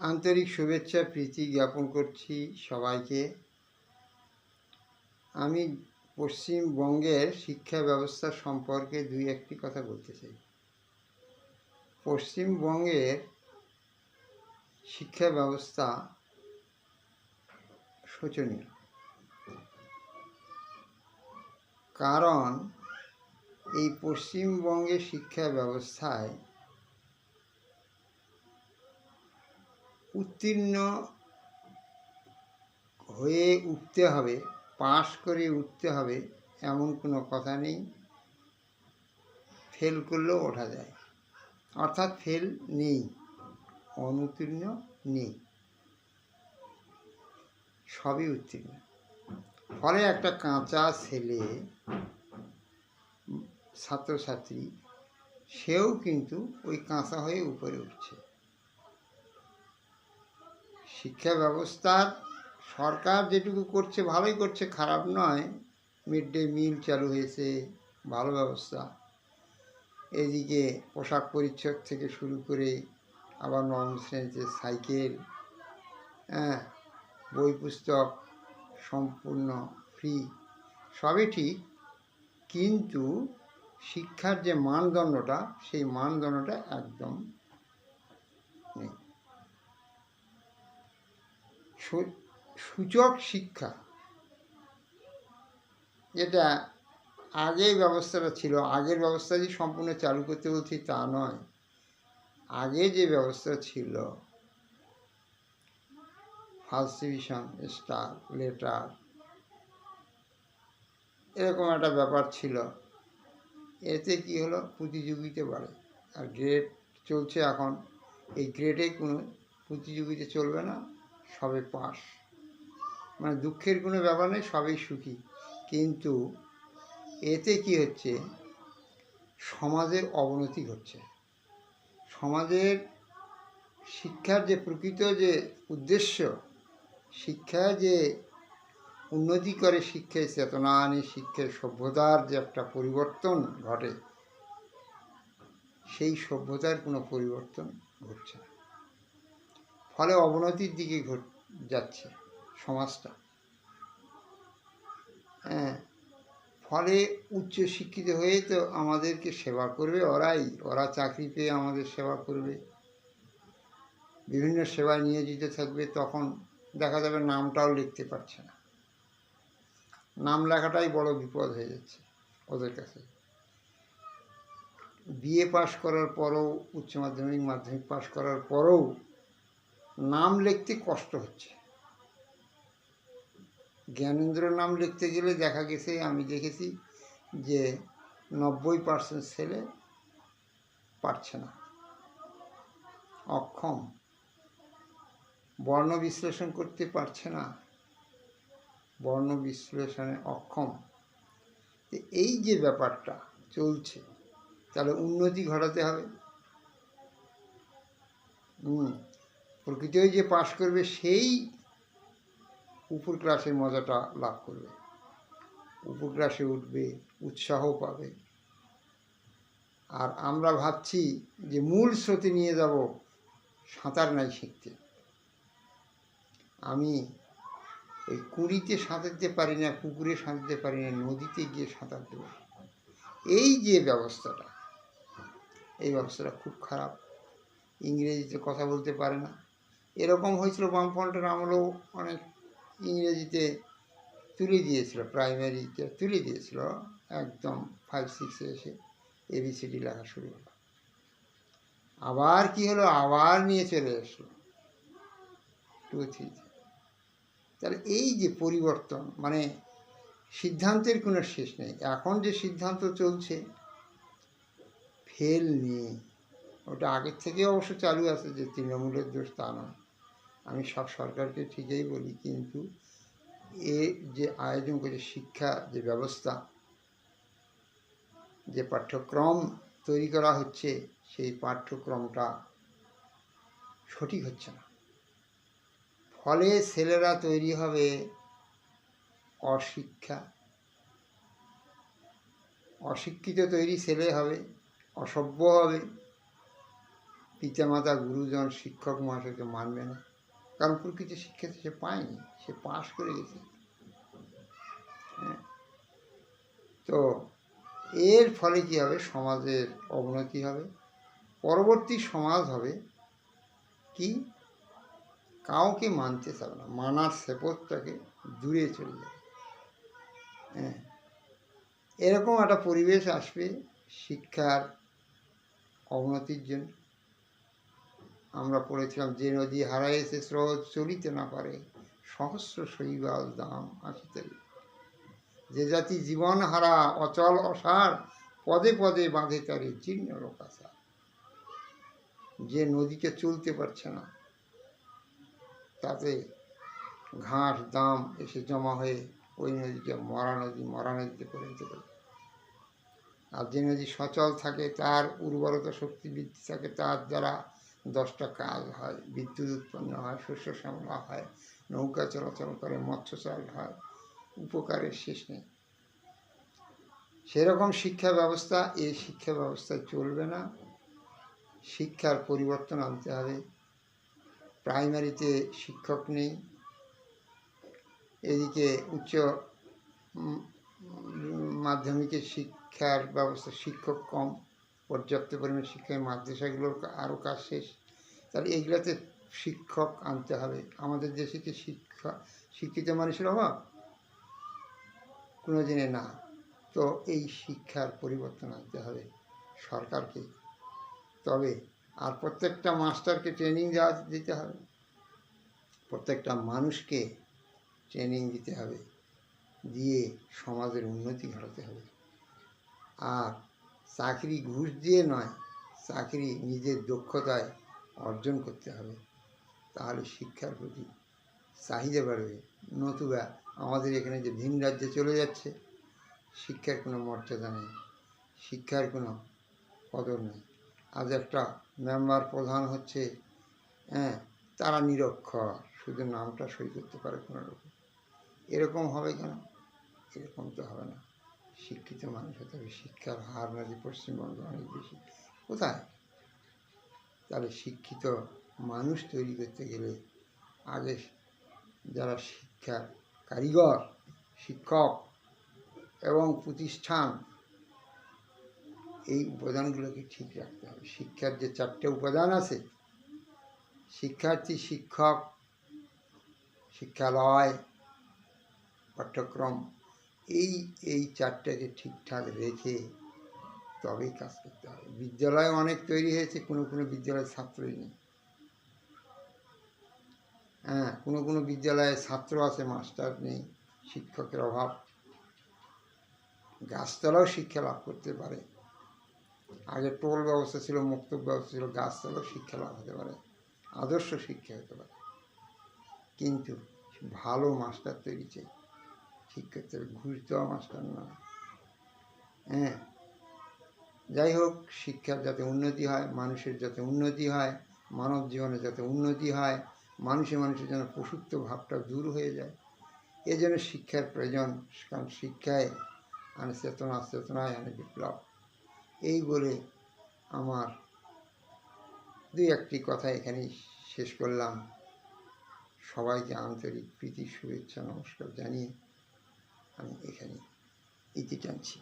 আন্তরিক শুভেচ্ছা প্রীতি জ্ঞাপন করছি সবাইকে। আমি পশ্চিমবঙ্গের শিক্ষা ব্যবস্থা সম্পর্কে দুই একটি কথা বলতে চাই। পশ্চিমবঙ্গের শিক্ষা ব্যবস্থা শোচনীয়, কারণ এই পশ্চিমবঙ্গের শিক্ষা ব্যবস্থায় উত্তীর্ণ হয়ে উঠতে হবে, পাশ করে উঠতে হবে এমন কোনো কথা নেই। ফেল করলেও ওঠা যায়, অর্থাৎ ফেল নেই, অনুত্তীর্ণ নেই, সবই উত্তীর্ণ। ফলে একটা কাঁচা ছেলে ছাত্রছাত্রী সেও কিন্তু ওই কাঁচা হয়ে উপরে উঠছে। শিক্ষা ব্যবস্থার সরকার যেটুকু করছে ভালোই করছে, খারাপ নয়। মিড ডে মিল চালু হয়েছে, ভালো ব্যবস্থা। এদিকে পোশাক পরিচ্ছদ থেকে শুরু করে আবার নবম শ্রেণীতে সাইকেল, বই পুস্তক সম্পূর্ণ ফ্রি, সবই ঠিক। কিন্তু শিক্ষার যে মানদণ্ডটা, সেই মানদণ্ডটা একদম নেই। সূচক শিক্ষা, যেটা আগে ব্যবস্থাটা ছিল, আগের ব্যবস্থা যে সম্পূর্ণ চালু করতে বলছি তা নয়। আগে যে ব্যবস্থা ছিল, ফার্স্ট ডিভিশন, স্টার, লেটার, এরকম একটা ব্যাপার ছিল। এতে কি হলো, প্রতিযোগিতা বাড়ে। আর গ্রেড চলছে এখন, এই গ্রেডে কোনো প্রতিযোগিতা চলবে না, সবে পাস। মানে দুঃখের কোনো ব্যাপার নেই, সবই সুখী। কিন্তু এতে কি হচ্ছে, সমাজের অবনতি ঘটছে। সমাজের শিক্ষার যে প্রকৃত যে উদ্দেশ্য, শিক্ষা যে উন্নতি করে, শিক্ষায় চেতনা আনে, শিক্ষায় সভ্যতার যে একটা পরিবর্তন ঘটে, সেই সভ্যতার কোনো পরিবর্তন ঘটছে না। ফলে অবনতির দিকে যাচ্ছে সমাজটা। ফলে উচ্চশিক্ষিত হয়ে তো আমাদেরকে সেবা করবে ওরা চাকরি পেয়ে আমাদের সেবা করবে, বিভিন্ন সেবায় নিয়োজিত থাকবে। তখন দেখা যাবে নামটাও লিখতে পারছে না, নাম লেখাটাই বড় বিপদ হয়ে যাচ্ছে ওদের কাছে। বিএ পাশ করার পরেও, উচ্চ মাধ্যমিক মাধ্যমিক পাশ করার পরেও নাম লিখতে কষ্ট হচ্ছে। জ্ঞানেন্দ্র নাম লিখতে গেলে দেখা গেছে, আমি দেখেছি যে 90% ছেলে পারছে না, অক্ষম। বর্ণ বিশ্লেষণ করতে পারছে না, বর্ণ বিশ্লেষণে অক্ষম। এই যে ব্যাপারটা চলছে, তাহলে উন্নতি ঘটাতে হবে। প্রকৃতই যে পাশ করবে সেই উপর ক্লাসের মজাটা লাভ করবে, উপর ক্লাসে উঠবে, উৎসাহ পাবে। আর আমরা ভাবছি যে মূল স্রোতে নিয়ে যাব, সাঁতার নাই শিখতে। আমি ওই কুড়িতে সাঁতারতে পারি না, পুকুরে সাঁতারতে পারি না, নদীতে গিয়ে সাঁতার দেব। এই যে ব্যবস্থাটা, এই ব্যবস্থাটা খুব খারাপ। ইংরেজিতে কথা বলতে পারে না, এরকম হয়েছিল বামফ্রন্টের আমলেও। অনেক ইংরেজিতে তুলে দিয়েছিল, প্রাইমারিতে তুলে দিয়েছিল, একদম 5-6 এসে ABCD লেখা শুরু হলো। আবার কি হলো, আবার নিয়ে চলে আসলো 2-3-তে। তাহলে এই যে পরিবর্তন, মানে সিদ্ধান্তের কোনো শেষ নেই। এখন যে সিদ্ধান্ত চলছে, ফেল নেই। ওটা আগের থেকে অবশ্য চালু আছে, যে তৃণমূলের দোষ তা নয়। আমি সব সরকারকে ঠিকই বলি, কিন্তু এ যে আয়োজন করে শিক্ষা যে ব্যবস্থা, যে পাঠ্যক্রম তৈরি করা হচ্ছে, সেই পাঠ্যক্রমটা সঠিক হচ্ছে না। ফলে ছেলেরা তৈরি হবে অশিক্ষিত তৈরি ছেলে হবে, অসভ্য হবে, পিতামাতা গুরুজন শিক্ষক মহাশয়কে মানবে না, কারণ প্রকৃত শিক্ষা তো সে পায়নি, সে পাশ করে গেছে। হ্যাঁ, তো এর ফলে কি হবে, সমাজের অবনতি হবে। পরবর্তী সমাজ হবে কি, কাউকে মানতে চাবে না, মানার সেপথটাকে দূরে চলে যাবে। হ্যাঁ, এরকম একটা পরিবেশ আসবে শিক্ষার অবনতির জন্য। আমরা পড়েছিলাম, যে নদী হারাইছে স্রোত চলিতে না পারে, সহস্র শৈবাল দাম আসিতে। যে জাতি জীবন হারা অচল অসার, পদে পদে বাঁধে তারে জীর্ণ লোকাচার। যে নদীতে চলতে পারছে না, তাতে ঘাস দাম এসে জমা হয়ে ওই নদীকে মরা নদীতে পরিণত করে। আর যে নদী সচল থাকে, তার উর্বরতা শক্তি বৃদ্ধি থাকে, তার দ্বারা 10টা কাজ হয়, বিদ্যুৎ উৎপন্ন হয়, শস্য শ্যামলা হয়, নৌকা চলাচল করে, মৎস্য চাষ হয়, উপকারের শেষ নেই। সেরকম শিক্ষা ব্যবস্থা, এই শিক্ষা ব্যবস্থায় চলবে না। শিক্ষার পরিবর্তন আনতে হবে। প্রাইমারিতে শিক্ষক নেই, এদিকে উচ্চ মাধ্যমিকের শিক্ষার ব্যবস্থা, শিক্ষক কম, পর্যাপ্ত পরিমাণ শিক্ষায় মাদ্রাসাগুলোর আরও কাজ শেষ। তাহলে এইগুলোতে শিক্ষক আনতে হবে। আমাদের দেশে কি শিক্ষিত মানুষের অভাব? কোনো দিনে না। তো এই শিক্ষার পরিবর্তন আনতে হবে সরকারকে। তবে আর প্রত্যেকটা মাস্টারকে ট্রেনিং দিতে হবে, প্রত্যেকটা মানুষকে ট্রেনিং দিতে হবে, দিয়ে সমাজের উন্নতি ঘটাতে হবে। আর চাকরি ঘুষ দিয়ে নয়, চাকরি নিজের দক্ষতায় অর্জন করতে হবে। তাহলে শিক্ষার প্রতি চাহিদা বাড়বে। নতুবা আমাদের এখানে যে ভিন রাজ্যে চলে যাচ্ছে, শিক্ষার কোনো মর্যাদা নেই, শিক্ষার কোনো কদর নেই। আজ একটা মেম্বার প্রধান হচ্ছে, হ্যাঁ, তারা নিরক্ষর, শুধু নামটা সই করতে পারে কোনো রকম। এরকম হবে কেন? এরকম তো হবে না। শিক্ষিত মানুষ হতে হবে। শিক্ষার হার নাকি পশ্চিমবঙ্গে অনেক বেশি। কোথায়? তাহলে শিক্ষিত মানুষ তৈরি করতে গেলে আগে যারা শিক্ষার কারিগর, শিক্ষক এবং প্রতিষ্ঠান, এই উপাদানগুলোকে ঠিক রাখতে হবে। শিক্ষার যে 4টে উপাদান আছে, শিক্ষার্থী, শিক্ষক, শিক্ষালয়, পাঠ্যক্রম, এই 4টাকে ঠিকঠাক রেখে তবেই কাজ করতে হবে। বিদ্যালয় অনেক তৈরি হয়েছে, কোনো বিদ্যালয়ের ছাত্রই নেই। হ্যাঁ, কোনো বিদ্যালয়ে ছাত্র আছে, মাস্টার নেই, শিক্ষকের অভাব। গাছতলাও শিক্ষা লাভ করতে পারে। আগে টোল ব্যবস্থা ছিল, মুক্ত ব্যবস্থা ছিল, গাছতলাও শিক্ষা লাভ হতে পারে, আদর্শ শিক্ষা হতে পারে। কিন্তু ভালো মাস্টার তৈরি চাই, ঠিক করতে হবে, ঘুষ দেওয়া মাস্টার না। হ্যাঁ, যাই হোক, শিক্ষার যাতে উন্নতি হয়, মানুষের যাতে উন্নতি হয়, মানব জীবনে যাতে উন্নতি হয়, মানুষের যেন পশুত্ব ভাবটা দূর হয়ে যায়, এজন্য শিক্ষার প্রয়োজন। কারণ শিক্ষায় আনে চেতনা, চেতনায় আনে বিপ্লব। এই বলে আমার 2-1টি কথা এখানেই শেষ করলাম। সবাইকে আন্তরিক প্রীতি, শুভেচ্ছা, নমস্কার জানিয়ে আমি এখানে ইতি টানছি।